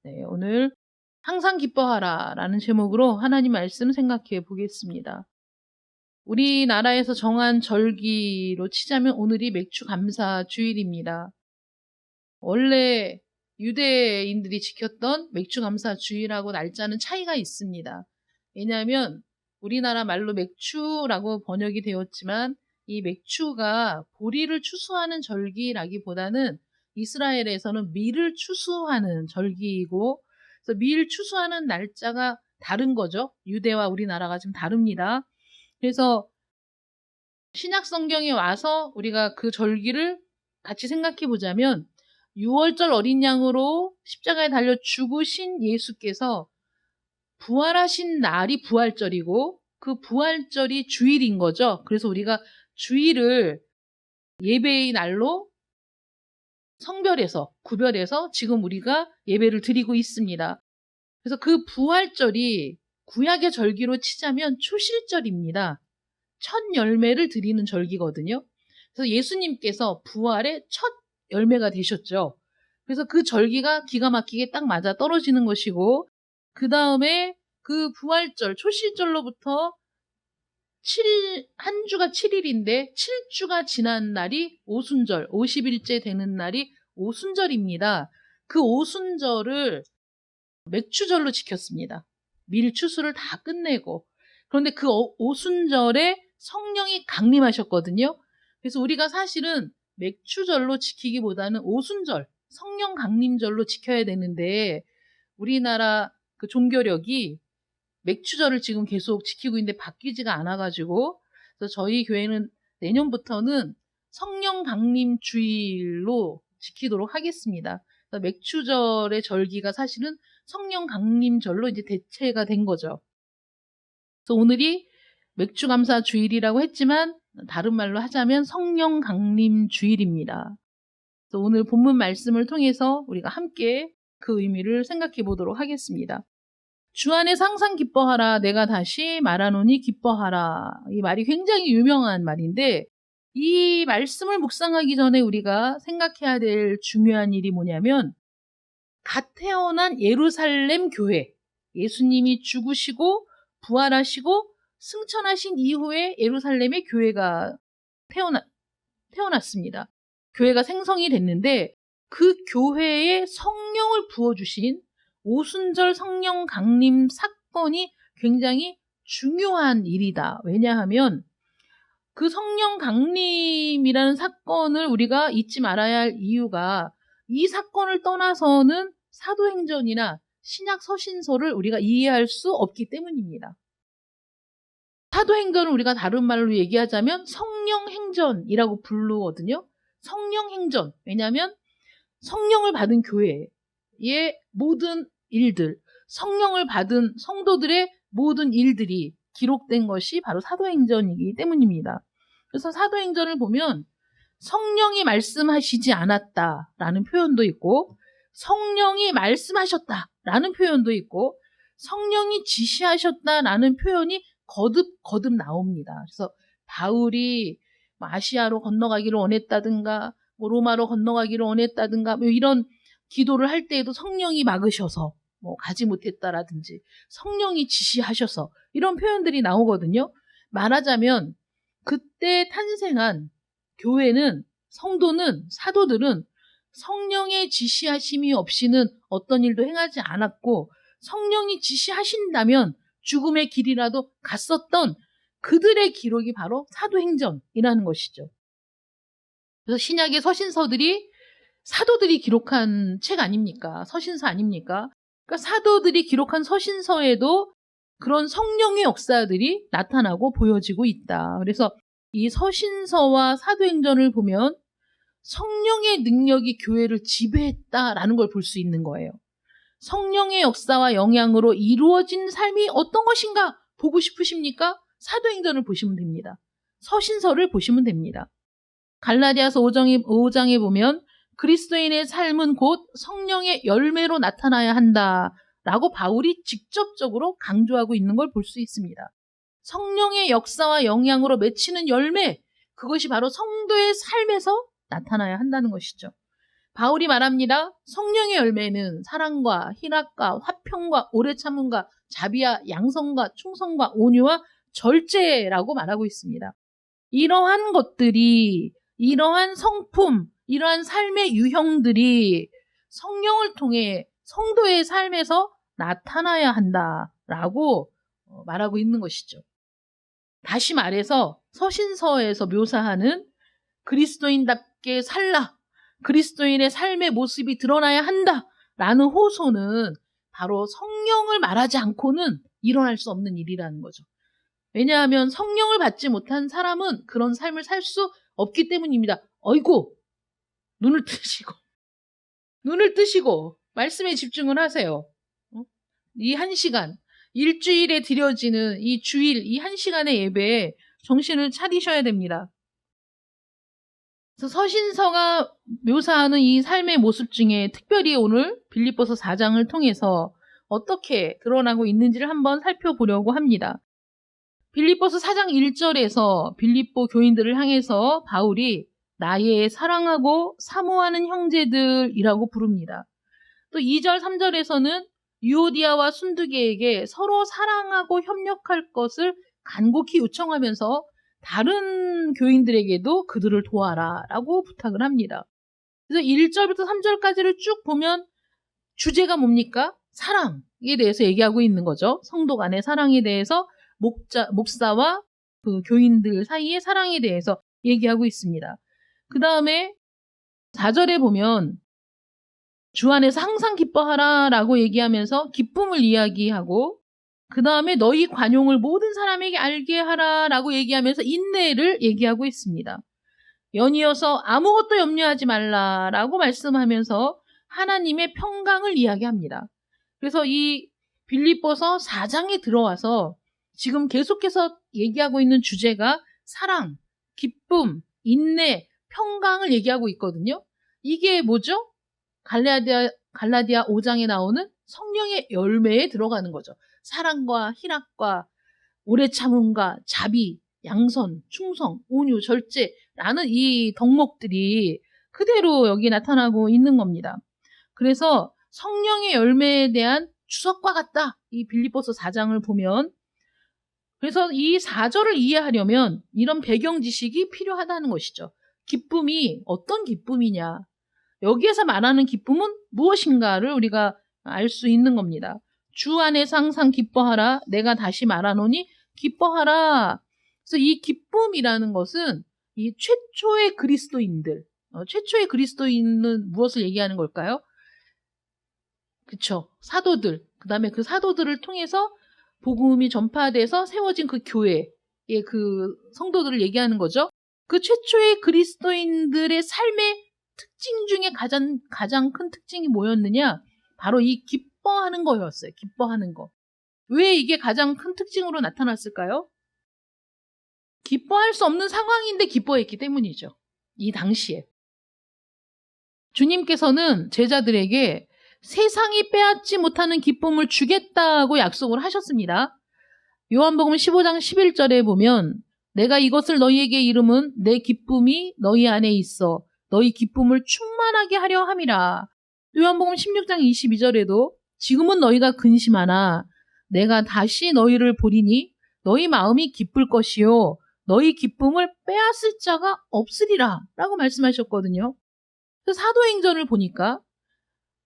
네, 오늘 항상 기뻐하라 라는 제목으로 하나님 말씀 생각해 보겠습니다. 우리나라에서 정한 절기로 치자면 오늘이 맥주 감사 주일입니다. 원래 유대인들이 지켰던 맥주 감사 주일하고 날짜는 차이가 있습니다. 왜냐하면 우리나라 말로 맥주라고 번역이 되었지만 이 맥주가 보리를 추수하는 절기라기보다는 이스라엘에서는 밀을 추수하는 절기이고, 그래서 밀 추수하는 날짜가 다른 거죠. 유대와 우리나라가 좀 다릅니다. 그래서 신약 성경에 와서 우리가 그 절기를 같이 생각해 보자면 6월절 어린 양으로 십자가에 달려 죽으신 예수께서 부활하신 날이 부활절이고 그 부활절이 주일인 거죠. 그래서 우리가 주일을 예배의 날로 성별해서 구별해서 지금 우리가 예배를 드리고 있습니다. 그래서 그 부활절이 구약의 절기로 치자면 초실절입니다. 첫 열매를 드리는 절기거든요. 그래서 예수님께서 부활의 첫 열매가 되셨죠. 그래서 그 절기가 기가 막히게 딱 맞아 떨어지는 것이고, 그 다음에 그 부활절, 초실절로부터 한 주가 7일인데 7주가 지난 날이 오순절, 50일째 되는 날이 오순절입니다. 그 오순절을 맥추절로 지켰습니다. 밀추수를 다 끝내고. 그런데 그 오순절에 성령이 강림하셨거든요. 그래서 우리가 사실은 맥추절로 지키기보다는 오순절, 성령 강림절로 지켜야 되는데 우리나라 그 종교력이 맥추절을 지금 계속 지키고 있는데 바뀌지가 않아가지고, 그래서 저희 교회는 내년부터는 성령 강림 주일로 지키도록 하겠습니다. 그래서 맥추절의 절기가 사실은 성령 강림절로 이제 대체가 된 거죠. 그래서 오늘이 맥주 감사 주일이라고 했지만 다른 말로 하자면 성령 강림 주일입니다. 그래서 오늘 본문 말씀을 통해서 우리가 함께 그 의미를 생각해 보도록 하겠습니다. 주 안에서 항상 기뻐하라. 내가 다시 말하노니 기뻐하라. 이 말이 굉장히 유명한 말인데 이 말씀을 묵상하기 전에 우리가 생각해야 될 중요한 일이 뭐냐면 갓 태어난 예루살렘 교회, 예수님이 죽으시고 부활하시고 승천하신 이후에 예루살렘의 교회가 태어났습니다. 교회가 생성이 됐는데 그 교회에 성령을 부어주신 오순절 성령 강림 사건이 굉장히 중요한 일이다. 왜냐하면 그 성령 강림이라는 사건을 우리가 잊지 말아야 할 이유가 이 사건을 떠나서는 사도행전이나 신약 서신서를 우리가 이해할 수 없기 때문입니다. 사도행전을 우리가 다른 말로 얘기하자면 성령행전이라고 부르거든요. 성령행전. 왜냐하면 성령을 받은 교회의 모든 일들, 성령을 받은 성도들의 모든 일들이 기록된 것이 바로 사도행전이기 때문입니다. 그래서 사도행전을 보면 성령이 말씀하시지 않았다라는 표현도 있고 성령이 말씀하셨다라는 표현도 있고 성령이 지시하셨다라는 표현이 거듭 나옵니다. 그래서 바울이 아시아로 건너가기를 원했다든가 로마로 건너가기를 원했다든가 이런 기도를 할 때에도 성령이 막으셔서 가지 못했다라든지 성령이 지시하셔서 이런 표현들이 나오거든요. 말하자면 그때 탄생한 교회는 성도는 사도들은 성령의 지시하심이 없이는 어떤 일도 행하지 않았고 성령이 지시하신다면 죽음의 길이라도 갔었던 그들의 기록이 바로 사도행전이라는 것이죠. 그래서 신약의 서신서들이 사도들이 기록한 책 아닙니까? 서신서 아닙니까? 그러니까 사도들이 기록한 서신서에도 그런 성령의 역사들이 나타나고 보여지고 있다. 그래서 이 서신서와 사도행전을 보면 성령의 능력이 교회를 지배했다라는 걸 볼 수 있는 거예요. 성령의 역사와 영향으로 이루어진 삶이 어떤 것인가 보고 싶으십니까? 사도행전을 보시면 됩니다. 서신서를 보시면 됩니다. 갈라디아서 5장에 보면 그리스도인의 삶은 곧 성령의 열매로 나타나야 한다라고 바울이 직접적으로 강조하고 있는 걸 볼 수 있습니다. 성령의 역사와 영향으로 맺히는 열매, 그것이 바로 성도의 삶에서 나타나야 한다는 것이죠. 바울이 말합니다. 성령의 열매는 사랑과 희락과 화평과 오래 참음과 자비와 양성과 충성과 온유와 절제라고 말하고 있습니다. 이러한 것들이, 이러한 성품, 이러한 삶의 유형들이 성령을 통해 성도의 삶에서 나타나야 한다라고 말하고 있는 것이죠. 다시 말해서 서신서에서 묘사하는 그리스도인답게 살라, 그리스도인의 삶의 모습이 드러나야 한다라는 호소는 바로 성령을 말하지 않고는 일어날 수 없는 일이라는 거죠. 왜냐하면 성령을 받지 못한 사람은 그런 삶을 살 수 없기 때문입니다. 어이구, 눈을 뜨시고 말씀에 집중을 하세요. 이 1시간, 일주일에 드려지는 이 주일, 이 1시간의 예배에 정신을 차리셔야 됩니다. 그래서 서신서가 묘사하는 이 삶의 모습 중에 특별히 오늘 빌립보서 4장을 통해서 어떻게 드러나고 있는지를 한번 살펴보려고 합니다. 빌립보서 4장 1절에서 빌립보 교인들을 향해서 바울이 나의 사랑하고 사모하는 형제들이라고 부릅니다. 또 2절, 3절에서는 유오디아와 순두계에게 서로 사랑하고 협력할 것을 간곡히 요청하면서 다른 교인들에게도 그들을 도와라 라고 부탁을 합니다. 그래서 1절부터 3절까지를 쭉 보면 주제가 뭡니까? 사랑에 대해서 얘기하고 있는 거죠. 성도 간의 사랑에 대해서, 목사와 그 교인들 사이의 사랑에 대해서 얘기하고 있습니다. 그 다음에 4절에 보면 주 안에서 항상 기뻐하라 라고 얘기하면서 기쁨을 이야기하고, 그 다음에 너희 관용을 모든 사람에게 알게 하라 라고 얘기하면서 인내를 얘기하고 있습니다. 연이어서 아무것도 염려하지 말라 라고 말씀하면서 하나님의 평강을 이야기합니다. 그래서 이 빌립보서 4장에 들어와서 지금 계속해서 얘기하고 있는 주제가 사랑, 기쁨, 인내, 평강을 얘기하고 있거든요. 이게 뭐죠? 갈라디아 5장에 나오는 성령의 열매에 들어가는 거죠. 사랑과 희락과 오래 참음과 자비, 양선, 충성, 온유, 절제라는 이 덕목들이 그대로 여기 나타나고 있는 겁니다. 그래서 성령의 열매에 대한 추석과 같다. 이 빌립보서 4장을 보면, 그래서 이 4절을 이해하려면 이런 배경 지식이 필요하다는 것이죠. 기쁨이 어떤 기쁨이냐, 여기에서 말하는 기쁨은 무엇인가를 우리가 알 수 있는 겁니다. 주 안에서 항상 기뻐하라. 내가 다시 말하노니 기뻐하라. 그래서 이 기쁨이라는 것은 이 최초의 그리스도인들, 최초의 그리스도인은 무엇을 얘기하는 걸까요? 그쵸. 사도들. 그 다음에 그 사도들을 통해서 복음이 전파돼서 세워진 그 교회의 그 성도들을 얘기하는 거죠. 그 최초의 그리스도인들의 삶의 특징 중에 가장 큰 특징이 뭐였느냐? 바로 이 기뻐하는 거였어요. 기뻐하는 거. 왜 이게 가장 큰 특징으로 나타났을까요? 기뻐할 수 없는 상황인데 기뻐했기 때문이죠. 이 당시에. 주님께서는 제자들에게 세상이 빼앗지 못하는 기쁨을 주겠다고 약속을 하셨습니다. 요한복음 15장 11절에 보면 내가 이것을 너희에게 이름은 내 기쁨이 너희 안에 있어 너희 기쁨을 충만하게 하려 함이라. 요한복음 16장 22절에도 지금은 너희가 근심하나 내가 다시 너희를 보리니 너희 마음이 기쁠 것이요 너희 기쁨을 빼앗을 자가 없으리라 라고 말씀하셨거든요. 사도행전을 보니까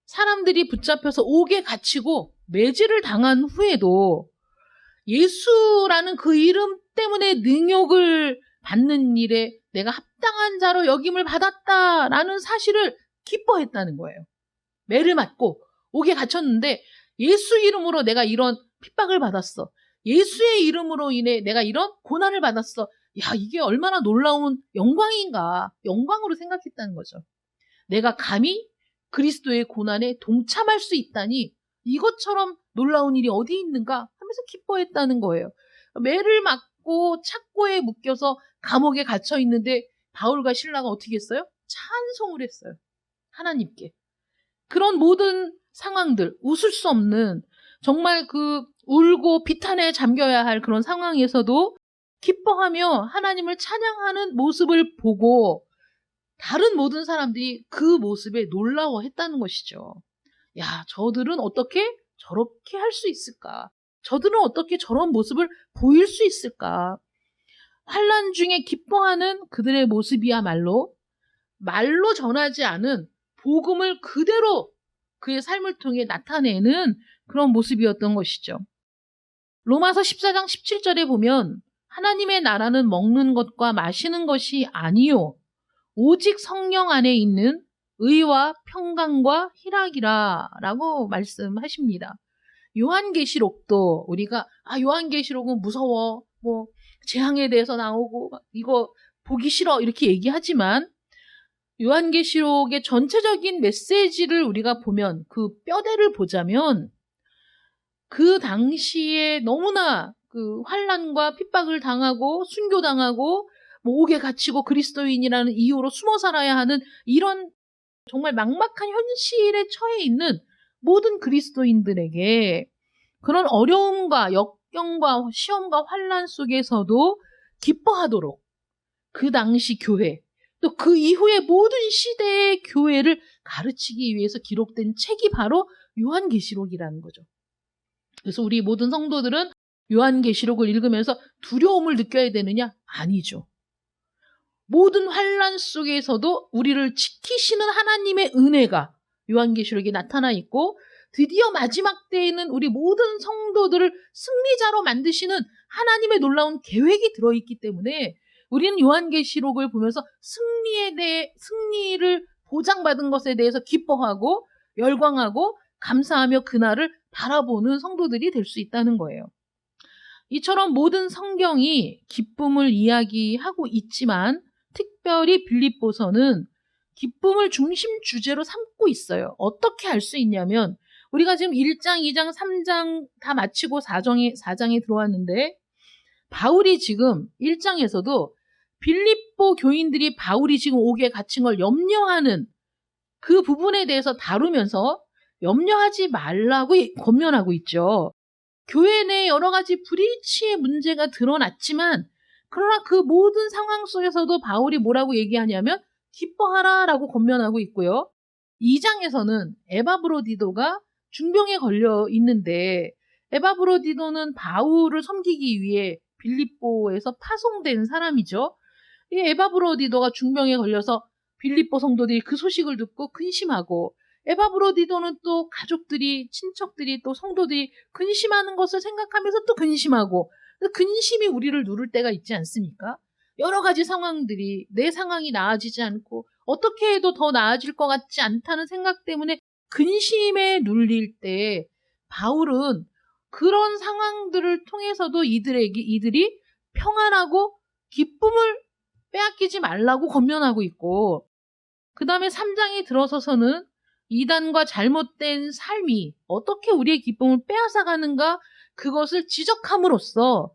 사람들이 붙잡혀서 옥에 갇히고 매질을 당한 후에도 예수라는 그 이름 때문에 능욕을 받는 일에 내가 합당한 자로 여김을 받았다라는 사실을 기뻐했다는 거예요. 매를 맞고 옥에 갇혔는데 예수 이름으로 내가 이런 핍박을 받았어. 예수의 이름으로 인해 내가 이런 고난을 받았어. 야, 이게 얼마나 놀라운 영광인가. 영광으로 생각했다는 거죠. 내가 감히 그리스도의 고난에 동참할 수 있다니 이것처럼 놀라운 일이 어디 있는가 하면서 기뻐했다는 거예요. 매를 맞고 착고에 묶여서 감옥에 갇혀 있는데 바울과 실라가 어떻게 했어요? 찬송을 했어요. 하나님께. 그런 모든 상황들, 웃을 수 없는 정말 그 울고 비탄에 잠겨야 할 그런 상황에서도 기뻐하며 하나님을 찬양하는 모습을 보고 다른 모든 사람들이 그 모습에 놀라워했다는 것이죠. 야, 저들은 어떻게 저렇게 할 수 있을까? 저들은 어떻게 저런 모습을 보일 수 있을까? 환난 중에 기뻐하는 그들의 모습이야말로 말로 전하지 않은 복음을 그대로 그의 삶을 통해 나타내는 그런 모습이었던 것이죠. 로마서 14장 17절에 보면 하나님의 나라는 먹는 것과 마시는 것이 아니요 오직 성령 안에 있는 의와 평강과 희락이라 라고 말씀하십니다. 요한계시록도 우리가 요한계시록은 무서워, 뭐 재앙에 대해서 나오고 이거 보기 싫어 이렇게 얘기하지만 요한계시록의 전체적인 메시지를 우리가 보면 그 뼈대를 보자면 그 당시에 너무나 그 환난과 핍박을 당하고 순교당하고 뭐 옥에 갇히고 그리스도인이라는 이유로 숨어 살아야 하는 이런 정말 막막한 현실에 처해 있는 모든 그리스도인들에게 그런 어려움과 역경과 시험과 환난 속에서도 기뻐하도록 그 당시 교회 또 그 이후의 모든 시대의 교회를 가르치기 위해서 기록된 책이 바로 요한계시록이라는 거죠. 그래서 우리 모든 성도들은 요한계시록을 읽으면서 두려움을 느껴야 되느냐? 아니죠. 모든 환난 속에서도 우리를 지키시는 하나님의 은혜가 요한계시록에 나타나 있고 드디어 마지막 때에는 우리 모든 성도들을 승리자로 만드시는 하나님의 놀라운 계획이 들어있기 때문에 우리는 요한계시록을 보면서 승리를 보장받은 것에 대해서 기뻐하고 열광하고 감사하며 그날을 바라보는 성도들이 될 수 있다는 거예요. 이처럼 모든 성경이 기쁨을 이야기하고 있지만 특별히 빌립보서는 기쁨을 중심 주제로 삼고 있어요. 어떻게 알 수 있냐면 우리가 지금 1장, 2장, 3장 다 마치고 4장에 들어왔는데 바울이 지금 1장에서도 빌립보 교인들이 바울이 지금 옥에 갇힌 걸 염려하는 그 부분에 대해서 다루면서 염려하지 말라고 권면하고 있죠. 교회 내 여러 가지 불일치의 문제가 드러났지만 그러나 그 모든 상황 속에서도 바울이 뭐라고 얘기하냐면 기뻐하라라고 권면하고 있고요. 2장에서는 에바브로디도가 중병에 걸려 있는데 에바브로디도는 바울을 섬기기 위해 빌립보에서 파송된 사람이죠. 이 에바브로디도가 중병에 걸려서 빌립보 성도들이 그 소식을 듣고 근심하고 에바브로디도는 또 가족들이, 친척들이, 또 성도들이 근심하는 것을 생각하면서 또 근심하고 근심이 우리를 누를 때가 있지 않습니까? 여러 가지 상황들이 내 상황이 나아지지 않고 어떻게 해도 더 나아질 것 같지 않다는 생각 때문에 근심에 눌릴 때 바울은 그런 상황들을 통해서도 이들이 평안하고 기쁨을 빼앗기지 말라고 권면하고 있고 그 다음에 3장에 들어서서는 이단과 잘못된 삶이 어떻게 우리의 기쁨을 빼앗아가는가 그것을 지적함으로써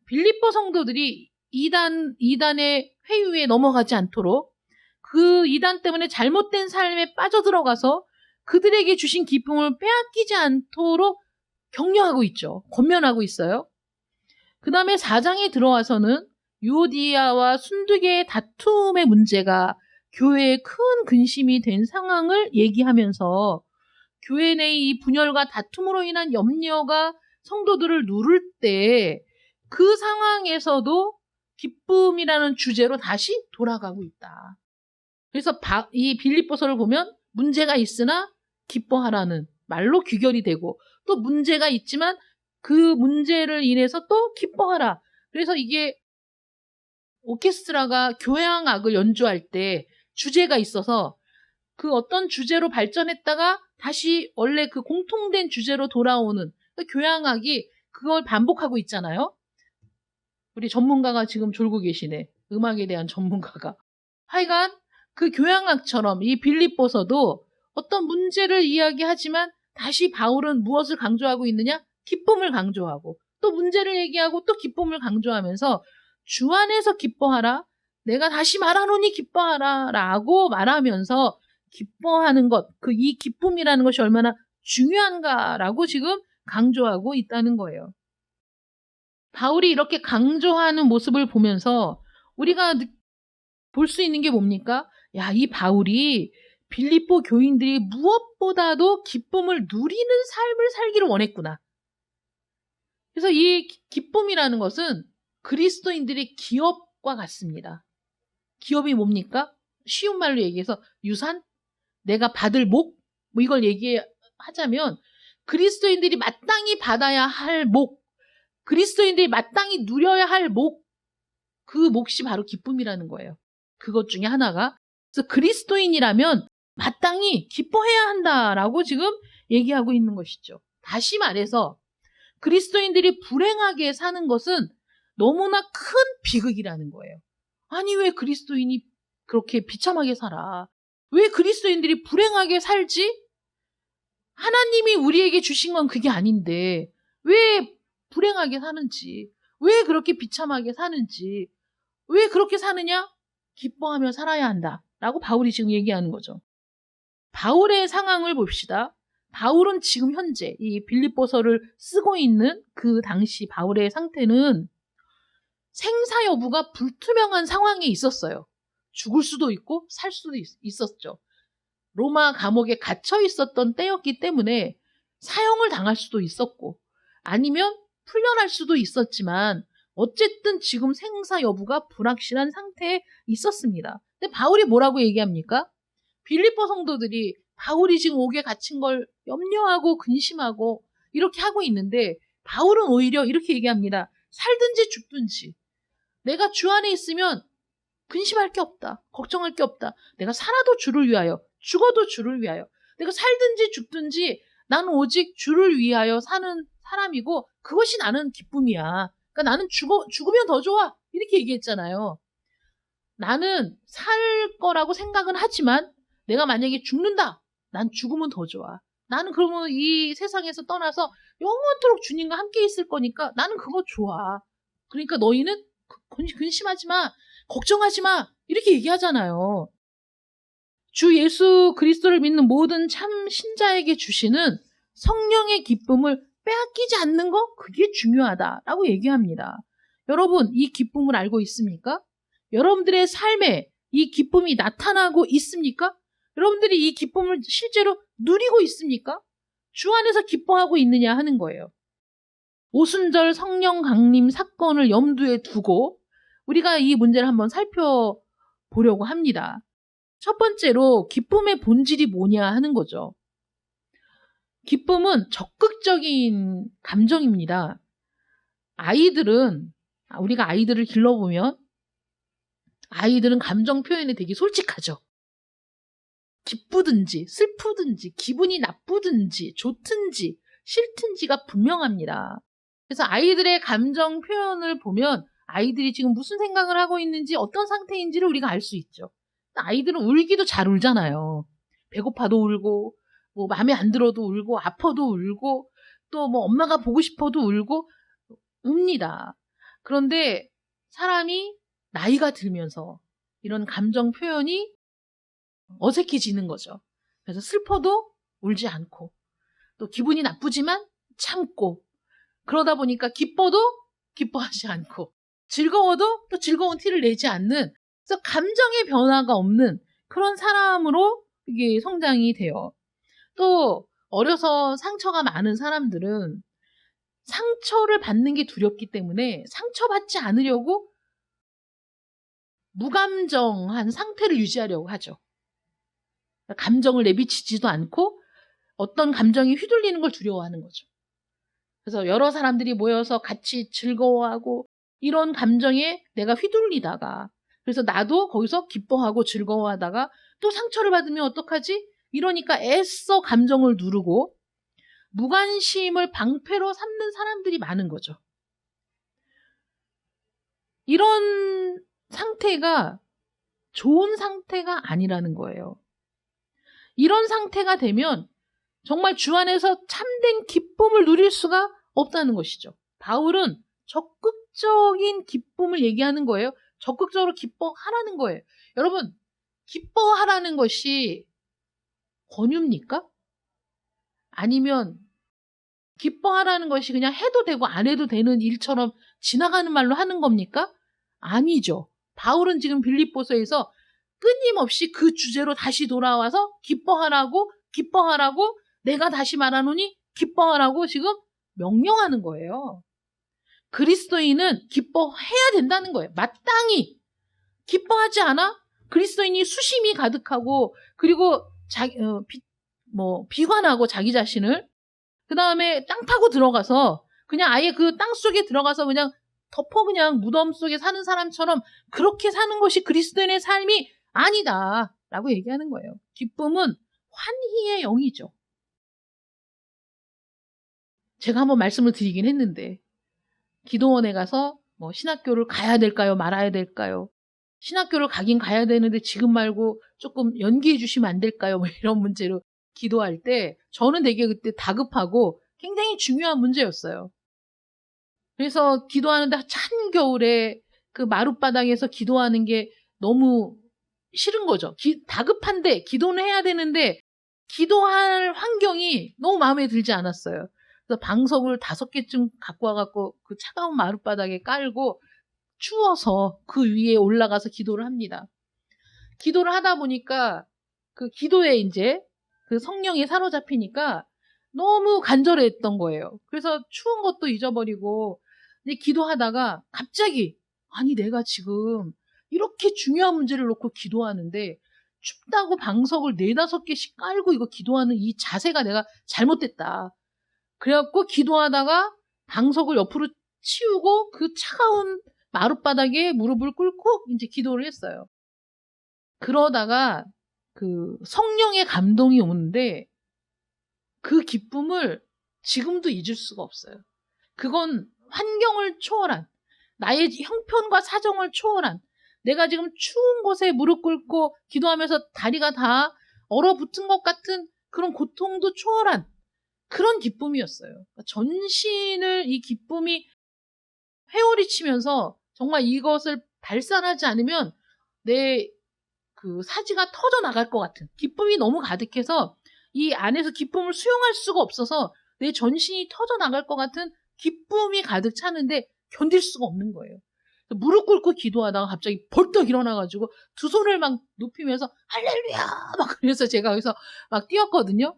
빌립보 성도들이 이단의 회유에 넘어가지 않도록 그 이단 때문에 잘못된 삶에 빠져들어가서 그들에게 주신 기쁨을 빼앗기지 않도록 격려하고 있죠. 권면하고 있어요. 그 다음에 4장에 들어와서는 유오디아와 순두계의 다툼의 문제가 교회에 큰 근심이 된 상황을 얘기하면서 교회 내의 이 분열과 다툼으로 인한 염려가 성도들을 누를 때 그 상황에서도 기쁨이라는 주제로 다시 돌아가고 있다. 그래서 이 빌립보서를 보면 문제가 있으나 기뻐하라는 말로 귀결이 되고 또 문제가 있지만 그 문제를 인해서 또 기뻐하라. 그래서 이게 오케스트라가 교향악을 연주할 때 주제가 있어서 그 어떤 주제로 발전했다가 다시 원래 그 공통된 주제로 돌아오는 그 교향악이 그걸 반복하고 있잖아요. 우리 전문가가 지금 졸고 계시네. 음악에 대한 전문가가. 하여간 그 교향악처럼 이 빌립보서도 어떤 문제를 이야기하지만 다시 바울은 무엇을 강조하고 있느냐? 기쁨을 강조하고 또 문제를 얘기하고 또 기쁨을 강조하면서 주 안에서 기뻐하라. 내가 다시 말하노니 기뻐하라 라고 말하면서 기뻐하는 것, 이 기쁨이라는 것이 얼마나 중요한가라고 지금 강조하고 있다는 거예요. 바울이 이렇게 강조하는 모습을 보면서 우리가 볼 수 있는 게 뭡니까? 야, 이 바울이 빌립보 교인들이 무엇보다도 기쁨을 누리는 삶을 살기를 원했구나. 그래서 이 기쁨이라는 것은 그리스도인들의 기업과 같습니다. 기업이 뭡니까? 쉬운 말로 얘기해서 유산? 내가 받을 목? 뭐 이걸 얘기하자면 그리스도인들이 마땅히 받아야 할 목, 그리스도인들이 마땅히 누려야 할 목, 그 몫이 바로 기쁨이라는 거예요. 그것 중에 하나가. 그래서 그리스도인이라면 마땅히 기뻐해야 한다라고 지금 얘기하고 있는 것이죠. 다시 말해서 그리스도인들이 불행하게 사는 것은 너무나 큰 비극이라는 거예요. 아니, 왜 그리스도인이 그렇게 비참하게 살아? 왜 그리스도인들이 불행하게 살지? 하나님이 우리에게 주신 건 그게 아닌데 왜 불행하게 사는지, 왜 그렇게 비참하게 사는지, 왜 그렇게 사느냐? 기뻐하며 살아야 한다 라고 바울이 지금 얘기하는 거죠. 바울의 상황을 봅시다. 바울은 지금 현재 이 빌립보서를 쓰고 있는 그 당시 바울의 상태는 생사 여부가 불투명한 상황에 있었어요. 죽을 수도 있고 살 수도 있었죠. 로마 감옥에 갇혀 있었던 때였기 때문에 사형을 당할 수도 있었고 아니면 풀려날 수도 있었지만 어쨌든 지금 생사 여부가 불확실한 상태에 있었습니다. 근데 바울이 뭐라고 얘기합니까? 빌립보 성도들이 바울이 지금 옥에 갇힌 걸 염려하고 근심하고 이렇게 하고 있는데 바울은 오히려 이렇게 얘기합니다. 살든지 죽든지 내가 주 안에 있으면 근심할 게 없다. 걱정할 게 없다. 내가 살아도 주를 위하여, 죽어도 주를 위하여. 내가 살든지 죽든지 나는 오직 주를 위하여 사는 사람이고 그것이 나는 기쁨이야. 그러니까 나는 죽으면 더 좋아. 이렇게 얘기했잖아요. 나는 살 거라고 생각은 하지만 내가 만약에 죽는다. 난 죽으면 더 좋아. 나는 그러면 이 세상에서 떠나서 영원토록 주님과 함께 있을 거니까 나는 그거 좋아. 그러니까 너희는 근심하지 마. 걱정하지 마. 이렇게 얘기하잖아요. 주 예수 그리스도를 믿는 모든 참 신자에게 주시는 성령의 기쁨을 빼앗기지 않는 거 그게 중요하다라고 얘기합니다. 여러분 이 기쁨을 알고 있습니까? 여러분들의 삶에 이 기쁨이 나타나고 있습니까? 여러분들이 이 기쁨을 실제로 누리고 있습니까? 주 안에서 기뻐하고 있느냐 하는 거예요. 오순절 성령 강림 사건을 염두에 두고 우리가 이 문제를 한번 살펴보려고 합니다. 첫 번째로 기쁨의 본질이 뭐냐 하는 거죠. 기쁨은 적극적인 감정입니다. 우리가 아이들을 길러보면 아이들은 감정 표현에 되게 솔직하죠. 기쁘든지 슬프든지 기분이 나쁘든지 좋든지 싫든지가 분명합니다. 그래서 아이들의 감정 표현을 보면 아이들이 지금 무슨 생각을 하고 있는지 어떤 상태인지를 우리가 알 수 있죠. 아이들은 울기도 잘 울잖아요. 배고파도 울고 뭐 마음에 안 들어도 울고 아파도 울고 또 뭐 엄마가 보고 싶어도 울고 웁니다. 그런데 사람이 나이가 들면서 이런 감정 표현이 어색해지는 거죠. 그래서 슬퍼도 울지 않고 또 기분이 나쁘지만 참고 그러다 보니까 기뻐도 기뻐하지 않고 즐거워도 또 즐거운 티를 내지 않는 그래서 감정의 변화가 없는 그런 사람으로 이게 성장이 돼요. 또 어려서 상처가 많은 사람들은 상처를 받는 게 두렵기 때문에 상처받지 않으려고 무감정한 상태를 유지하려고 하죠. 감정을 내비치지도 않고 어떤 감정이 휘둘리는 걸 두려워하는 거죠. 그래서 여러 사람들이 모여서 같이 즐거워하고 이런 감정에 내가 휘둘리다가 그래서 나도 거기서 기뻐하고 즐거워하다가 또 상처를 받으면 어떡하지? 이러니까 애써 감정을 누르고 무관심을 방패로 삼는 사람들이 많은 거죠. 이런 상태가 좋은 상태가 아니라는 거예요. 이런 상태가 되면 정말 주 안에서 참된 기쁨을 누릴 수가 없다는 것이죠. 바울은 적극적인 기쁨을 얘기하는 거예요. 적극적으로 기뻐하라는 거예요. 여러분, 기뻐하라는 것이 권유입니까? 아니면 기뻐하라는 것이 그냥 해도 되고 안 해도 되는 일처럼 지나가는 말로 하는 겁니까? 아니죠. 바울은 지금 빌립보서에서 끊임없이 그 주제로 다시 돌아와서 기뻐하라고 내가 다시 말하노니 기뻐하라고 지금 명령하는 거예요. 그리스도인은 기뻐해야 된다는 거예요. 마땅히. 기뻐하지 않아? 그리스도인이 수심이 가득하고 그리고 비관하고 자기 자신을 그 다음에 땅 파고 들어가서 그냥 아예 그 땅 속에 들어가서 그냥 그냥 무덤 속에 사는 사람처럼 그렇게 사는 것이 그리스도인의 삶이 아니다 라고 얘기하는 거예요. 기쁨은 환희의 영이죠. 제가 한번 말씀을 드리긴 했는데 기도원에 가서 신학교를 가야 될까요? 말아야 될까요? 신학교를 가긴 가야 되는데 지금 말고 조금 연기해 주시면 안 될까요? 이런 문제로 기도할 때 저는 되게 그때 다급하고 굉장히 중요한 문제였어요. 그래서 기도하는데 찬겨울에 그 마룻바닥에서 기도하는 게 너무 싫은 거죠. 다급한데 기도는 해야 되는데 기도할 환경이 너무 마음에 들지 않았어요. 그래서 방석을 5개쯤 갖고 와갖고 그 차가운 마룻바닥에 깔고 추워서 그 위에 올라가서 기도를 합니다. 기도를 하다 보니까 그 기도에 이제 그 성령에 사로잡히니까 너무 간절했던 거예요. 그래서 추운 것도 잊어버리고 이제 기도하다가 갑자기 아니 내가 지금 이렇게 중요한 문제를 놓고 기도하는데 춥다고 방석을 4-5개씩 깔고 이거 기도하는 이 자세가 내가 잘못됐다. 그래갖고 기도하다가 방석을 옆으로 치우고 그 차가운 마룻바닥에 무릎을 꿇고 이제 기도를 했어요. 그러다가 그 성령의 감동이 오는데 그 기쁨을 지금도 잊을 수가 없어요. 그건 환경을 초월한 나의 형편과 사정을 초월한 내가 지금 추운 곳에 무릎 꿇고 기도하면서 다리가 다 얼어붙은 것 같은 그런 고통도 초월한 그런 기쁨이었어요. 전신을 이 기쁨이 회오리 치면서 정말 이것을 발산하지 않으면 내 그 사지가 터져 나갈 것 같은 기쁨이 너무 가득해서 이 안에서 기쁨을 수용할 수가 없어서 내 전신이 터져 나갈 것 같은 기쁨이 가득 차는데 견딜 수가 없는 거예요. 무릎 꿇고 기도하다가 갑자기 벌떡 일어나가지고 2손을 막 높이면서 할렐루야 막 그래서 제가 여기서 막 뛰었거든요.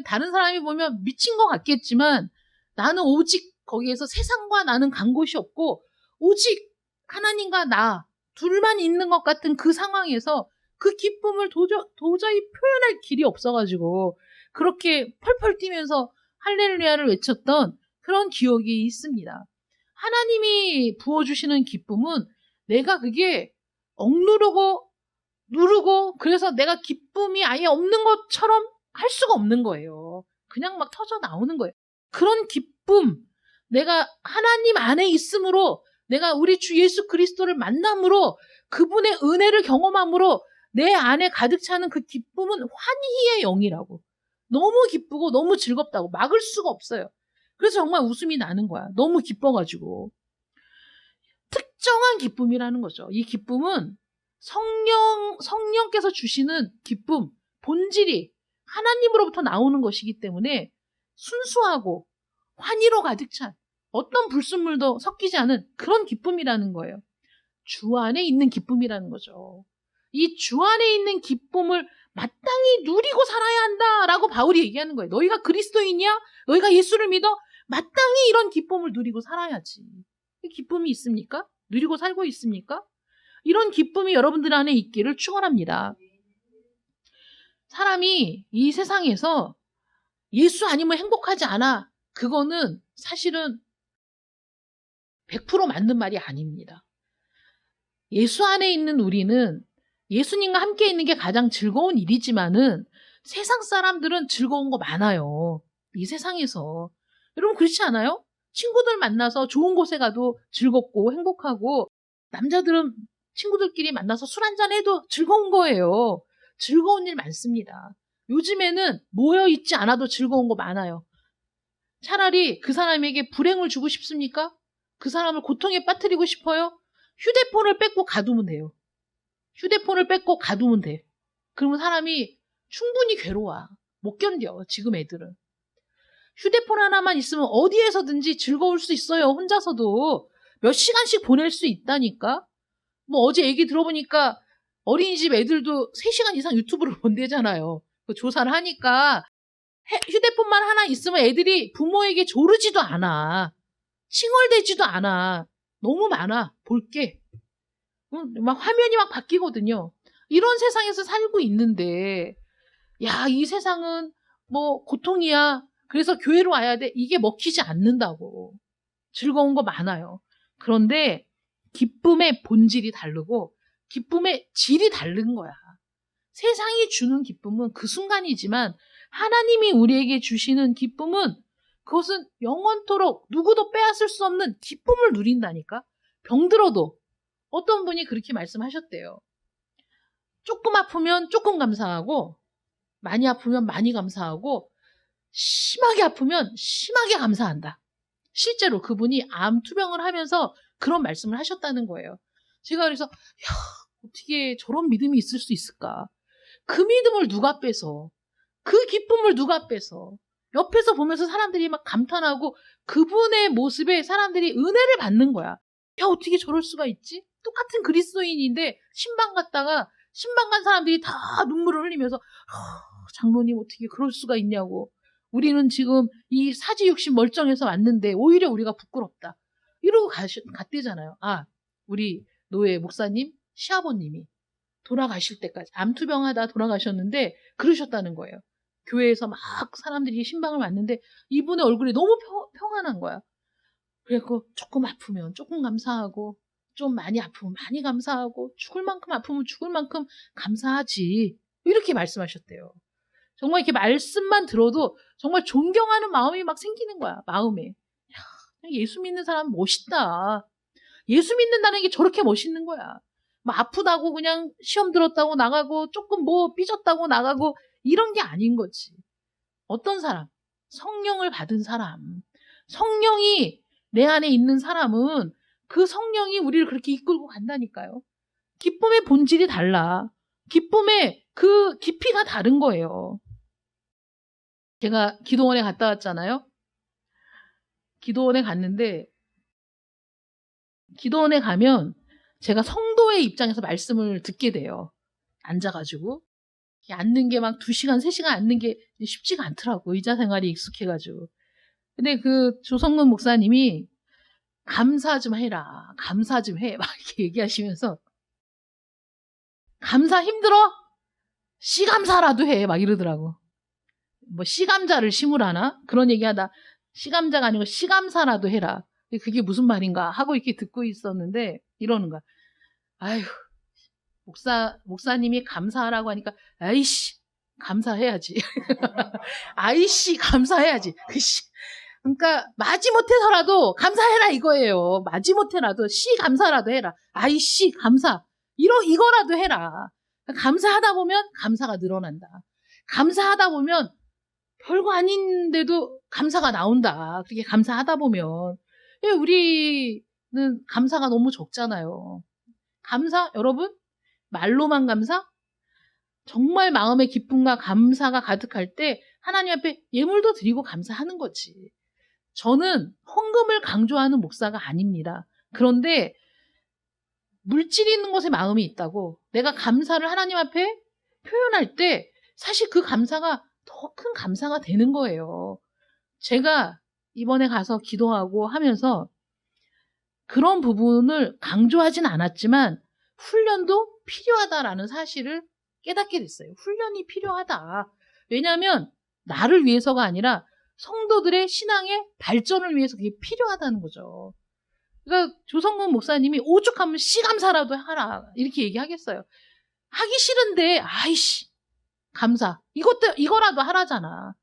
다른 사람이 보면 미친 것 같겠지만 나는 오직 거기에서 세상과 나는 간 곳이 없고 오직 하나님과 나 둘만 있는 것 같은 그 상황에서 그 기쁨을 도저히 표현할 길이 없어가지고 그렇게 펄펄 뛰면서 할렐루야를 외쳤던 그런 기억이 있습니다. 하나님이 부어주시는 기쁨은 내가 그게 억누르고 누르고 그래서 내가 기쁨이 아예 없는 것처럼 할 수가 없는 거예요. 그냥 막 터져 나오는 거예요. 그런 기쁨, 내가 하나님 안에 있음으로 내가 우리 주 예수 그리스도를 만남으로 그분의 은혜를 경험함으로 내 안에 가득 차는 그 기쁨은 환희의 영이라고. 너무 기쁘고 너무 즐겁다고 막을 수가 없어요. 그래서 정말 웃음이 나는 거야. 너무 기뻐가지고. 특정한 기쁨이라는 거죠. 이 기쁨은 성령께서 주시는 기쁨, 본질이 하나님으로부터 나오는 것이기 때문에 순수하고 환희로 가득 찬 어떤 불순물도 섞이지 않은 그런 기쁨이라는 거예요. 주 안에 있는 기쁨이라는 거죠. 이 주 안에 있는 기쁨을 마땅히 누리고 살아야 한다라고 바울이 얘기하는 거예요. 너희가 그리스도인이야? 너희가 예수를 믿어? 마땅히 이런 기쁨을 누리고 살아야지. 기쁨이 있습니까? 누리고 살고 있습니까? 이런 기쁨이 여러분들 안에 있기를 축원합니다. 사람이 이 세상에서 예수 아니면 행복하지 않아. 그거는 사실은 100% 맞는 말이 아닙니다. 예수 안에 있는 우리는 예수님과 함께 있는 게 가장 즐거운 일이지만은 세상 사람들은 즐거운 거 많아요. 이 세상에서. 여러분 그렇지 않아요? 친구들 만나서 좋은 곳에 가도 즐겁고 행복하고 남자들은 친구들끼리 만나서 술 한잔 해도 즐거운 거예요. 즐거운 일 많습니다. 요즘에는 모여있지 않아도 즐거운 거 많아요. 차라리 그 사람에게 불행을 주고 싶습니까? 그 사람을 고통에 빠뜨리고 싶어요? 휴대폰을 뺏고 가두면 돼요. 휴대폰을 뺏고 가두면 돼. 그러면 사람이 충분히 괴로워. 못 견뎌, 지금 애들은. 휴대폰 하나만 있으면 어디에서든지 즐거울 수 있어요. 혼자서도. 몇 시간씩 보낼 수 있다니까. 뭐 어제 얘기 들어보니까 어린이집 애들도 3시간 이상 유튜브를 본대잖아요. 그 조사를 하니까 휴대폰만 하나 있으면 애들이 부모에게 조르지도 않아. 칭얼대지도 않아. 너무 많아. 볼 게. 막 화면이 막 바뀌거든요. 이런 세상에서 살고 있는데, 야, 이 세상은 뭐 고통이야. 그래서 교회로 와야 돼. 이게 먹히지 않는다고. 즐거운 거 많아요. 그런데 기쁨의 본질이 다르고 기쁨의 질이 다른 거야. 세상이 주는 기쁨은 그 순간이지만 하나님이 우리에게 주시는 기쁨은 그것은 영원토록 누구도 빼앗을 수 없는 기쁨을 누린다니까. 병들어도 어떤 분이 그렇게 말씀하셨대요. 조금 아프면 조금 감사하고 많이 아프면 많이 감사하고 심하게 아프면 심하게 감사한다. 실제로 그분이 암 투병을 하면서 그런 말씀을 하셨다는 거예요. 제가 그래서 야, 어떻게 저런 믿음이 있을 수 있을까? 그 믿음을 누가 뺏어? 그 기쁨을 누가 뺏어? 옆에서 보면서 사람들이 막 감탄하고 그분의 모습에 사람들이 은혜를 받는 거야. 야, 어떻게 저럴 수가 있지? 똑같은 그리스도인인데 신방 갔다가 신방 간 사람들이 다 눈물을 흘리면서 장로님 어떻게 그럴 수가 있냐고. 우리는 지금 이 사지육신 멀쩡해서 왔는데 오히려 우리가 부끄럽다. 이러고 갔대잖아요. 아, 우리 노예 목사님, 시아버님이 돌아가실 때까지 암투병하다 돌아가셨는데 그러셨다는 거예요. 교회에서 막 사람들이 신방을 왔는데 이분의 얼굴이 너무 평안한 거야. 그래서 조금 아프면 조금 감사하고 좀 많이 아프면 많이 감사하고 죽을 만큼 아프면 죽을 만큼 감사하지. 이렇게 말씀하셨대요. 정말 이렇게 말씀만 들어도 정말 존경하는 마음이 막 생기는 거야. 마음에. 야, 예수 믿는 사람 멋있다. 예수 믿는다는 게 저렇게 멋있는 거야. 막 아프다고 그냥 시험 들었다고 나가고 조금 뭐 삐졌다고 나가고 이런 게 아닌 거지. 어떤 사람? 성령을 받은 사람. 성령이 내 안에 있는 사람은 그 성령이 우리를 그렇게 이끌고 간다니까요. 기쁨의 본질이 달라. 기쁨의 그 깊이가 다른 거예요. 제가 기도원에 갔다 왔잖아요. 기도원에 갔는데 기도원에 가면 제가 성도의 입장에서 말씀을 듣게 돼요. 앉아가지고. 앉는 게 막 2시간, 3시간 앉는 게 쉽지가 않더라고. 의자 생활이 익숙해가지고. 근데 그 조성근 목사님이 감사 좀 해라. 감사 좀 해. 막 이렇게 얘기하시면서 감사 힘들어? 씨감사라도 해. 막 이러더라고. 뭐 씨감자를 심으라나? 그런 얘기하다 씨감자가 아니고 씨감사라도 해라. 그게 무슨 말인가 하고 이렇게 듣고 있었는데 이러는 거야. 아휴, 목사님이 감사하라고 하니까 아이씨 감사해야지. 아이씨 감사해야지. 그러니까 마지못해서라도 감사해라 이거예요. 마지못해라도 씨 감사라도 해라. 아이씨 감사. 이거라도 해라. 감사하다 보면 감사가 늘어난다. 감사하다 보면 별거 아닌데도 감사가 나온다. 그렇게 감사하다 보면. 우리는 감사가 너무 적잖아요. 감사, 여러분? 말로만 감사? 정말 마음의 기쁨과 감사가 가득할 때 하나님 앞에 예물도 드리고 감사하는 거지. 저는 헌금을 강조하는 목사가 아닙니다. 그런데 물질이 있는 곳에 마음이 있다고 내가 감사를 하나님 앞에 표현할 때 사실 그 감사가 더 큰 감사가 되는 거예요. 제가 이번에 가서 기도하고 하면서 그런 부분을 강조하진 않았지만 훈련도 필요하다라는 사실을 깨닫게 됐어요. 훈련이 필요하다. 왜냐하면 나를 위해서가 아니라 성도들의 신앙의 발전을 위해서 그게 필요하다는 거죠. 그러니까 조성근 목사님이 오죽하면 씨감사라도 하라 이렇게 얘기하겠어요. 하기 싫은데 아이씨 감사 이거라도 하라잖아.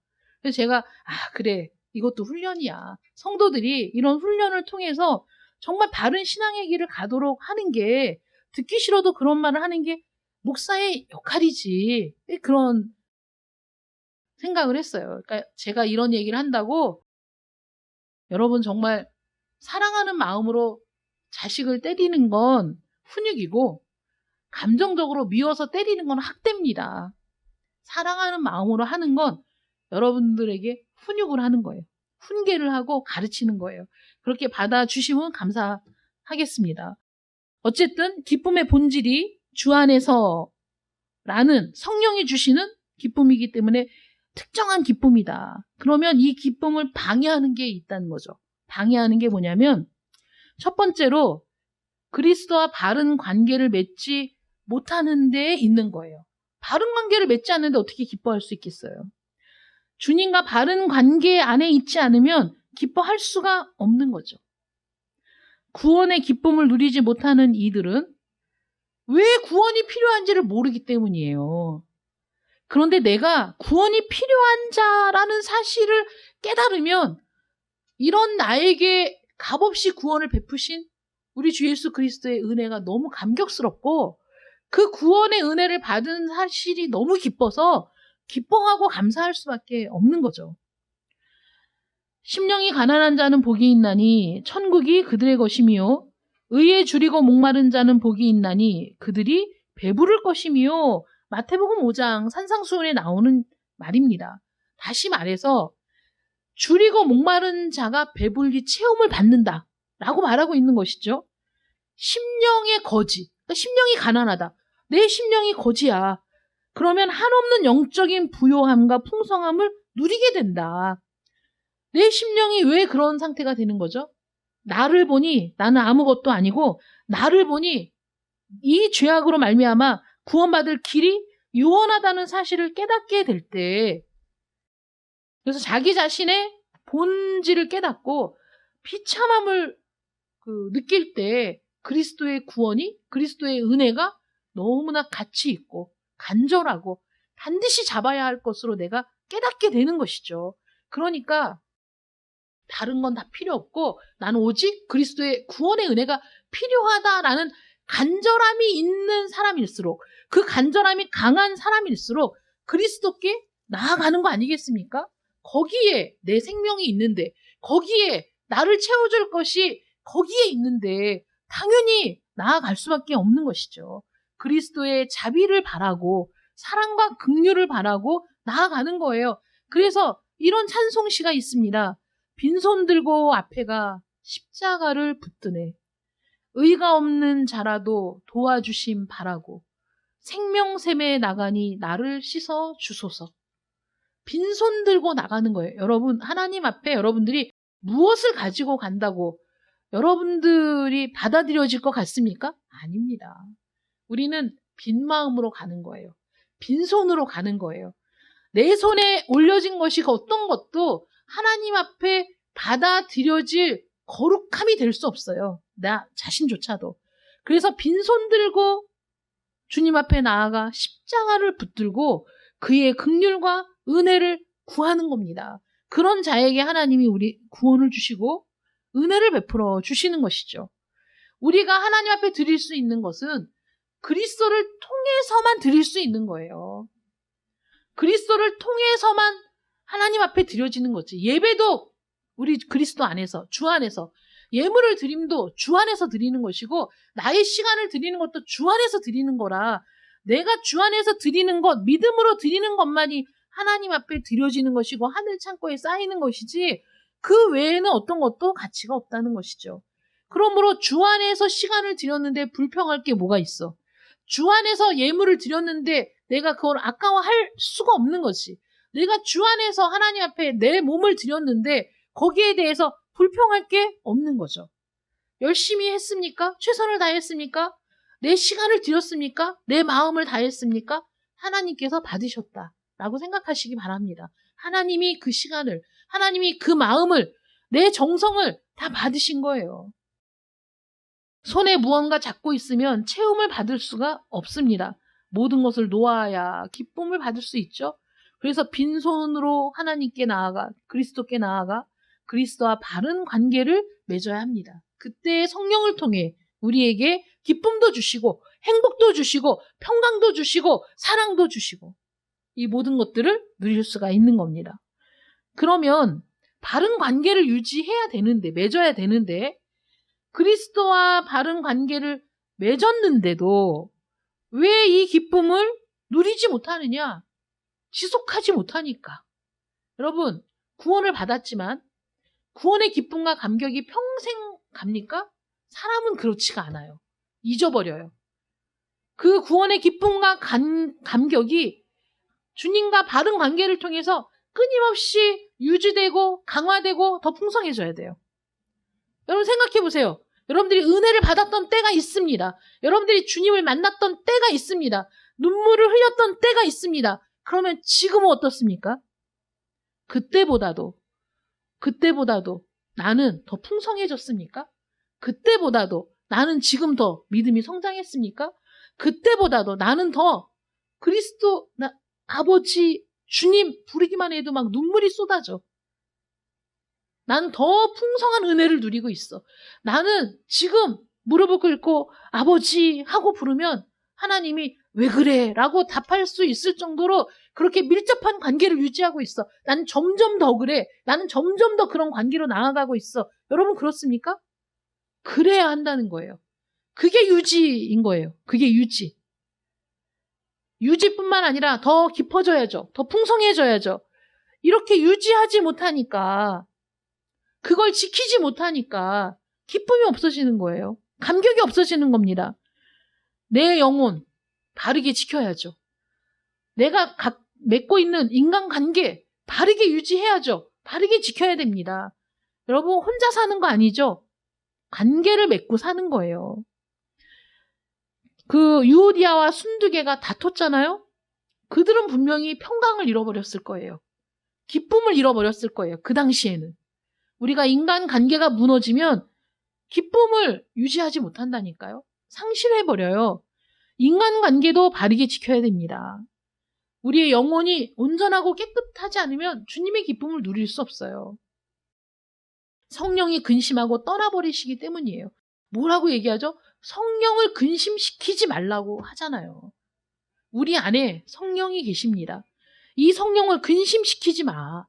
그래서 제가 그래 이것도 훈련이야. 성도들이 이런 훈련을 통해서 정말 바른 신앙의 길을 가도록 하는 게 듣기 싫어도 그런 말을 하는 게 목사의 역할이지. 그런 생각을 했어요. 그러니까 제가 이런 얘기를 한다고 여러분 정말 사랑하는 마음으로 자식을 때리는 건 훈육이고 감정적으로 미워서 때리는 건 학대입니다. 사랑하는 마음으로 하는 건 여러분들에게 훈육을 하는 거예요. 훈계를 하고 가르치는 거예요. 그렇게 받아주시면 감사하겠습니다. 어쨌든 기쁨의 본질이 주 안에서 라는 성령이 주시는 기쁨이기 때문에 특정한 기쁨이다. 그러면 이 기쁨을 방해하는 게 있다는 거죠. 방해하는 게 뭐냐면 첫 번째로 그리스도와 바른 관계를 맺지 못하는 데에 있는 거예요. 바른 관계를 맺지 않는데 어떻게 기뻐할 수 있겠어요? 주님과 바른 관계 안에 있지 않으면 기뻐할 수가 없는 거죠. 구원의 기쁨을 누리지 못하는 이들은 왜 구원이 필요한지를 모르기 때문이에요. 그런데 내가 구원이 필요한 자라는 사실을 깨달으면 이런 나에게 값없이 구원을 베푸신 우리 주 예수 그리스도의 은혜가 너무 감격스럽고 그 구원의 은혜를 받은 사실이 너무 기뻐서 기뻐하고 감사할 수밖에 없는 거죠. 심령이 가난한 자는 복이 있나니 천국이 그들의 것이며 의에 줄이고 목마른 자는 복이 있나니 그들이 배부를 것이며 마태복음 5장 산상수훈에 나오는 말입니다. 다시 말해서 줄이고 목마른 자가 배불리 체험을 받는다 라고 말하고 있는 것이죠. 심령의 거지, 그러니까 심령이 가난하다. 내 심령이 거지야. 그러면 한없는 영적인 부요함과 풍성함을 누리게 된다. 내 심령이 왜 그런 상태가 되는 거죠? 나를 보니 나는 아무것도 아니고 나를 보니 이 죄악으로 말미암아 구원받을 길이 유언하다는 사실을 깨닫게 될 때, 그래서 자기 자신의 본질을 깨닫고 비참함을 느낄 때 그리스도의 구원이, 그리스도의 은혜가 너무나 가치 있고 간절하고 반드시 잡아야 할 것으로 내가 깨닫게 되는 것이죠. 그러니까 다른 건 다 필요 없고 나는 오직 그리스도의 구원의 은혜가 필요하다라는 간절함이 있는 사람일수록, 그 간절함이 강한 사람일수록 그리스도께 나아가는 거 아니겠습니까? 거기에 내 생명이 있는데, 거기에 나를 채워줄 것이 거기에 있는데 당연히 나아갈 수밖에 없는 것이죠. 그리스도의 자비를 바라고 사랑과 긍휼을 바라고 나아가는 거예요. 그래서 이런 찬송시가 있습니다. 빈손 들고 앞에가 십자가를 붙드네. 의가 없는 자라도 도와주심 바라고 생명샘에 나가니 나를 씻어 주소서. 빈손 들고 나가는 거예요. 여러분, 하나님 앞에 여러분들이 무엇을 가지고 간다고 여러분들이 받아들여질 것 같습니까? 아닙니다. 우리는 빈 마음으로 가는 거예요. 빈손으로 가는 거예요. 내 손에 올려진 것이 어떤 것도 하나님 앞에 받아들여질 거룩함이 될 수 없어요. 나 자신조차도. 그래서 빈손 들고 주님 앞에 나아가 십자가를 붙들고 그의 긍휼과 은혜를 구하는 겁니다. 그런 자에게 하나님이 우리 구원을 주시고 은혜를 베풀어 주시는 것이죠. 우리가 하나님 앞에 드릴 수 있는 것은 그리스도를 통해서만 드릴 수 있는 거예요. 그리스도를 통해서만 하나님 앞에 드려지는 거지. 예배도 우리 그리스도 안에서, 주 안에서, 예물을 드림도 주 안에서 드리는 것이고 나의 시간을 드리는 것도 주 안에서 드리는 거라, 내가 주 안에서 드리는 것, 믿음으로 드리는 것만이 하나님 앞에 드려지는 것이고 하늘 창고에 쌓이는 것이지 그 외에는 어떤 것도 가치가 없다는 것이죠. 그러므로 주 안에서 시간을 드렸는데 불평할 게 뭐가 있어? 주 안에서 예물을 드렸는데 내가 그걸 아까워할 수가 없는 거지. 내가 주 안에서 하나님 앞에 내 몸을 드렸는데 거기에 대해서 불평할 게 없는 거죠. 열심히 했습니까? 최선을 다했습니까? 내 시간을 드렸습니까? 내 마음을 다했습니까? 하나님께서 받으셨다라고 생각하시기 바랍니다. 하나님이 그 시간을, 하나님이 그 마음을, 내 정성을 다 받으신 거예요. 손에 무언가 잡고 있으면 체험을 받을 수가 없습니다. 모든 것을 놓아야 기쁨을 받을 수 있죠. 그래서 빈손으로 하나님께 나아가, 그리스도께 나아가 그리스도와 바른 관계를 맺어야 합니다. 그때 성령을 통해 우리에게 기쁨도 주시고 행복도 주시고 평강도 주시고 사랑도 주시고 이 모든 것들을 누릴 수가 있는 겁니다. 그러면 바른 관계를 유지해야 되는데, 맺어야 되는데 그리스도와 바른 관계를 맺었는데도 왜 이 기쁨을 누리지 못하느냐? 지속하지 못하니까. 여러분, 구원을 받았지만 구원의 기쁨과 감격이 평생 갑니까? 사람은 그렇지가 않아요. 잊어버려요. 그 구원의 기쁨과 감격이 주님과 바른 관계를 통해서 끊임없이 유지되고 강화되고 더 풍성해져야 돼요. 여러분 생각해 보세요. 여러분들이 은혜를 받았던 때가 있습니다. 여러분들이 주님을 만났던 때가 있습니다. 눈물을 흘렸던 때가 있습니다. 그러면 지금은 어떻습니까? 그때보다도 나는 더 풍성해졌습니까? 그때보다도 나는 지금 더 믿음이 성장했습니까? 그때보다도 나는 더 그리스도, 아버지, 주님 부르기만 해도 막 눈물이 쏟아져. 나는 더 풍성한 은혜를 누리고 있어. 나는 지금 무릎을 꿇고 아버지 하고 부르면 하나님이 왜 그래? 라고 답할 수 있을 정도로 그렇게 밀접한 관계를 유지하고 있어. 나는 점점 더 그래. 나는 점점 더 그런 관계로 나아가고 있어. 여러분 그렇습니까? 그래야 한다는 거예요. 그게 유지인 거예요. 그게 유지. 유지뿐만 아니라 더 깊어져야죠. 더 풍성해져야죠. 이렇게 유지하지 못하니까, 그걸 지키지 못하니까 기쁨이 없어지는 거예요. 감격이 없어지는 겁니다. 내 영혼 바르게 지켜야죠. 내가 맺고 있는 인간관계 바르게 유지해야죠. 바르게 지켜야 됩니다. 여러분 혼자 사는 거 아니죠? 관계를 맺고 사는 거예요. 그 유오디아와 순두개가 다퉜잖아요. 그들은 분명히 평강을 잃어버렸을 거예요. 기쁨을 잃어버렸을 거예요. 그 당시에는. 우리가 인간관계가 무너지면 기쁨을 유지하지 못한다니까요. 상실해버려요. 인간관계도 바르게 지켜야 됩니다. 우리의 영혼이 온전하고 깨끗하지 않으면 주님의 기쁨을 누릴 수 없어요. 성령이 근심하고 떠나버리시기 때문이에요. 뭐라고 얘기하죠? 성령을 근심시키지 말라고 하잖아요. 우리 안에 성령이 계십니다. 이 성령을 근심시키지 마.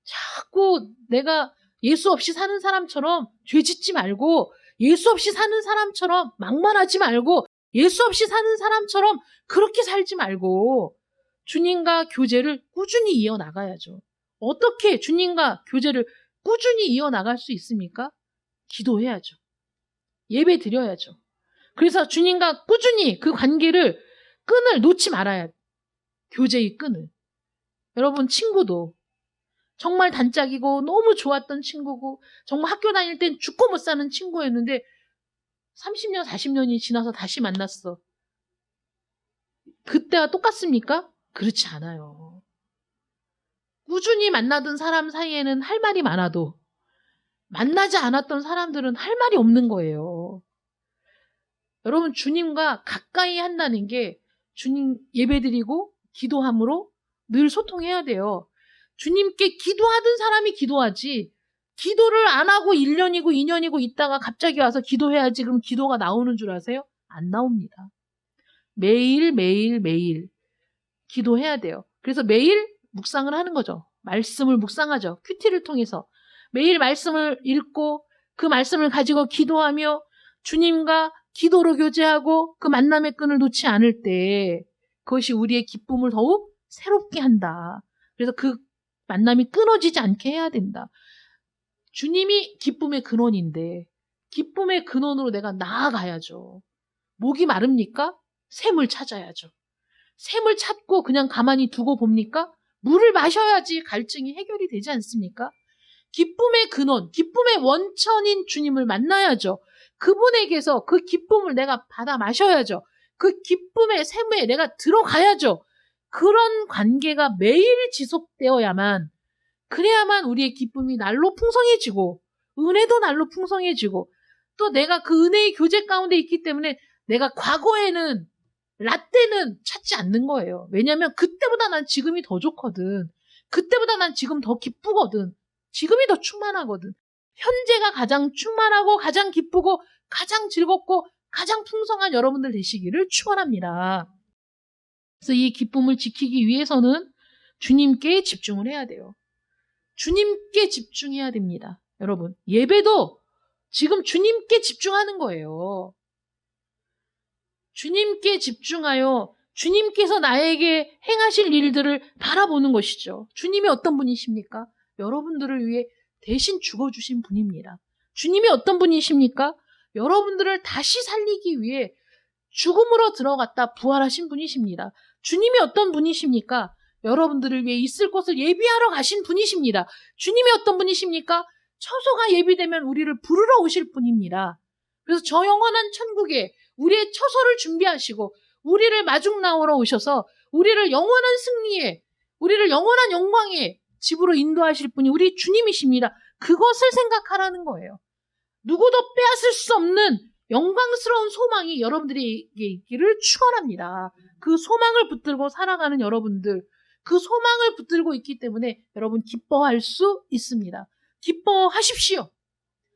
자꾸 내가 예수 없이 사는 사람처럼 죄 짓지 말고, 예수 없이 사는 사람처럼 막말하지 말고, 예수 없이 사는 사람처럼 그렇게 살지 말고 주님과 교제를 꾸준히 이어나가야죠. 어떻게 주님과 교제를 꾸준히 이어나갈 수 있습니까? 기도해야죠. 예배 드려야죠. 그래서 주님과 꾸준히 그 관계를, 끈을 놓지 말아야 돼요. 교제의 끈을. 여러분 친구도 정말 단짝이고 너무 좋았던 친구고 정말 학교 다닐 땐 죽고 못 사는 친구였는데 30년, 40년이 지나서 다시 만났어. 그때와 똑같습니까? 그렇지 않아요. 꾸준히 만나던 사람 사이에는 할 말이 많아도 만나지 않았던 사람들은 할 말이 없는 거예요. 여러분 주님과 가까이 한다는 게 주님 예배드리고 기도함으로 늘 소통해야 돼요. 주님께 기도하던 사람이 기도하지, 기도를 안 하고 1년이고 2년이고 있다가 갑자기 와서 기도해야지 그럼 기도가 나오는 줄 아세요? 안 나옵니다. 매일 기도해야 돼요. 그래서 매일 묵상을 하는 거죠. 말씀을 묵상하죠. 큐티를 통해서 매일 말씀을 읽고 그 말씀을 가지고 기도하며 주님과 기도로 교제하고 그 만남의 끈을 놓지 않을 때 그것이 우리의 기쁨을 더욱 새롭게 한다. 그래서 그 만남이 끊어지지 않게 해야 된다. 주님이 기쁨의 근원인데 기쁨의 근원으로 내가 나아가야죠. 목이 마릅니까? 샘을 찾아야죠. 샘을 찾고 그냥 가만히 두고 봅니까? 물을 마셔야지 갈증이 해결이 되지 않습니까? 기쁨의 근원, 기쁨의 원천인 주님을 만나야죠. 그분에게서 그 기쁨을 내가 받아 마셔야죠. 그 기쁨의 샘에 내가 들어가야죠. 그런 관계가 매일 지속되어야만, 그래야만 우리의 기쁨이 날로 풍성해지고 은혜도 날로 풍성해지고, 또 내가 그 은혜의 교제 가운데 있기 때문에 내가 과거에는 라떼는 찾지 않는 거예요. 왜냐하면 그때보다 난 지금이 더 좋거든. 그때보다 난 지금 더 기쁘거든. 지금이 더 충만하거든. 현재가 가장 충만하고 가장 기쁘고 가장 즐겁고 가장 풍성한 여러분들 되시기를 축원합니다. 그래서 이 기쁨을 지키기 위해서는 주님께 집중을 해야 돼요. 주님께 집중해야 됩니다. 여러분, 예배도 지금 주님께 집중하는 거예요. 주님께 집중하여 주님께서 나에게 행하실 일들을 바라보는 것이죠. 주님이 어떤 분이십니까? 여러분들을 위해 대신 죽어주신 분입니다. 주님이 어떤 분이십니까? 여러분들을 다시 살리기 위해 죽음으로 들어갔다 부활하신 분이십니다. 주님이 어떤 분이십니까? 여러분들을 위해 있을 곳을 예비하러 가신 분이십니다. 주님이 어떤 분이십니까? 처소가 예비되면 우리를 부르러 오실 분입니다. 그래서 저 영원한 천국에 우리의 처소를 준비하시고 우리를 마중 나오러 오셔서 우리를 영원한 승리에, 우리를 영원한 영광의 집으로 인도하실 분이 우리 주님이십니다. 그것을 생각하라는 거예요. 누구도 빼앗을 수 없는 영광스러운 소망이 여러분들에게 있기를 축원합니다. 그 소망을 붙들고 살아가는 여러분들, 그 소망을 붙들고 있기 때문에 여러분 기뻐할 수 있습니다. 기뻐하십시오.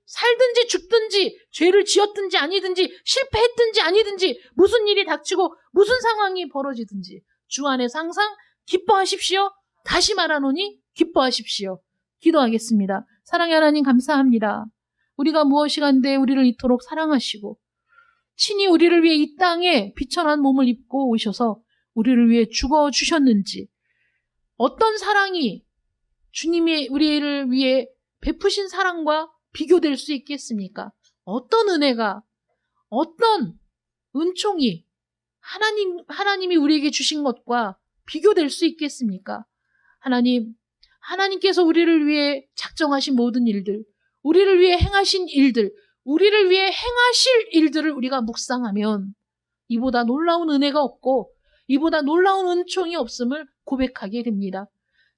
살든지 죽든지 죄를 지었든지 아니든지 실패했든지 아니든지 무슨 일이 닥치고 무슨 상황이 벌어지든지 주 안에서 항상 기뻐하십시오. 다시 말하노니 기뻐하십시오. 기도하겠습니다. 사랑의 하나님 감사합니다. 우리가 무엇이간데 우리를 이토록 사랑하시고 친히 우리를 위해 이 땅에 비천한 몸을 입고 오셔서 우리를 위해 죽어주셨는지, 어떤 사랑이 주님이 우리를 위해 베푸신 사랑과 비교될 수 있겠습니까? 어떤 은혜가, 어떤 은총이 하나님이 우리에게 주신 것과 비교될 수 있겠습니까? 하나님께서 우리를 위해 작정하신 모든 일들, 우리를 위해 행하신 일들, 우리를 위해 행하실 일들을 우리가 묵상하면 이보다 놀라운 은혜가 없고 이보다 놀라운 은총이 없음을 고백하게 됩니다.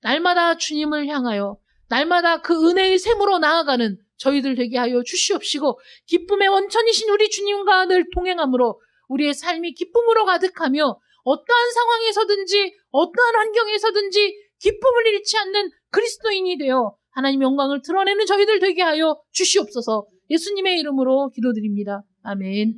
날마다 주님을 향하여 날마다 그 은혜의 샘으로 나아가는 저희들 되게 하여 주시옵시고 기쁨의 원천이신 우리 주님과 늘 동행함으로 우리의 삶이 기쁨으로 가득하며 어떠한 상황에서든지 어떠한 환경에서든지 기쁨을 잃지 않는 그리스도인이 되어 하나님의 영광을 드러내는 저희들 되게 하여 주시옵소서. 예수님의 이름으로 기도드립니다. 아멘.